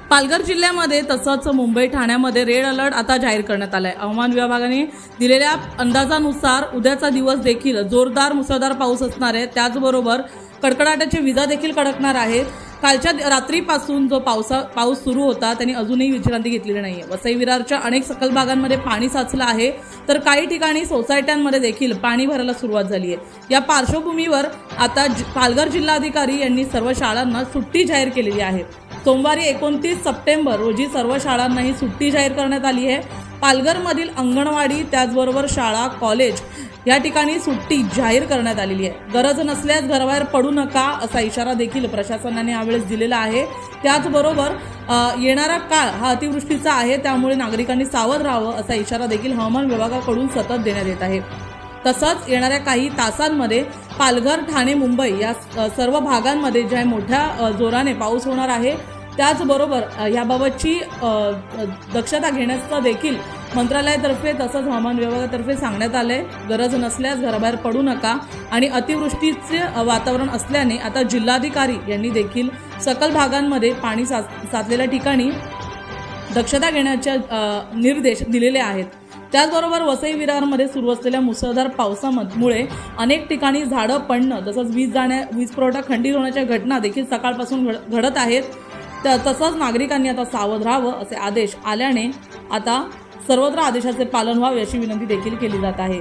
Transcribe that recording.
पालघर जिल्ह्यामध्ये तसंच मुंबई ठाण्यामध्ये रेड अलर्ट आता जाहीर करण्यात आलाय। हवामान विभागाने दिलेल्या अंदाजानुसार उद्याचा दिवस देखील जोरदार मुसळधार पाऊस असणार आहे। त्याचबरोबर कडकडाटाची विजा देखील कडकणार आहेत। कालच्या रात्रीपासून जो पाऊस सुरू होता त्यांनी अजूनही विश्रांती घेतलेली नाहीये। वसई विरारच्या अनेक सखल भागांमध्ये पाणी साचलं आहे, तर काही ठिकाणी सोसायट्यांमध्ये देखील पाणी भरायला सुरुवात झाली आहे। या पार्श्वभूमीवर आता पालघर जिल्हाधिकारी यांनी सर्व शाळांना सुट्टी जाहीर केलेली आहे। सोमवारी 29 सप्टेंबर रोजी सर्व शाळांना ही सुट्टी जाहीर करण्यात आली आहे। पालघरमधील अंगणवाडी त्याचबरोबर शाळा कॉलेज या ठिकाणी सुट्टी जाहीर करण्यात आलेली आहे। गरज नसल्यास घराबाहेर पडू नका असा इशारा देखील प्रशासनाने यावेळेस दिलेला आहे। त्याचबरोबर येणारा काळ हा अतिवृष्टीचा आहे, त्यामुळे नागरिकांनी सावध राहावं असा इशारा देखील हवामान विभागाकडून सतत देण्यात येत आहे। तसंच येणाऱ्या काही तासांमध्ये पालघर ठाणे मुंबई या सर्व भागांमध्ये ज्या मोठ्या जोराने पाऊस होणार आहे, त्याचबरोबर याबाबतची दक्षता घेण्याचं देखील मंत्रालयातर्फे तसंच हवामान विभागातर्फे सांगण्यात आलंय। गरज नसल्यास घराबाहेर पडू नका आणि अतिवृष्टीचे वातावरण असल्याने आता जिल्हाधिकारी यांनी देखील सकल भागांमध्ये पाणी साचलेल्या ठिकाणी दक्षता घेण्याचे निर्देश दिलेले आहेत। त्याचबरोबर वसई विरारमध्ये सुरू असलेल्या मुसळधार पावसामुळे अनेक ठिकाणी झाडं पडणं तसंच वीज पुरवठा खंडित होण्याच्या घटना देखील सकाळपासून घडत आहेत। तसंच नागरिकांनी आता सावध राहावं असे आदेश आल्याने आता सर्वत्र आदेशाचे पालन व्हावे अशी विनंती देखील केली जात आहे।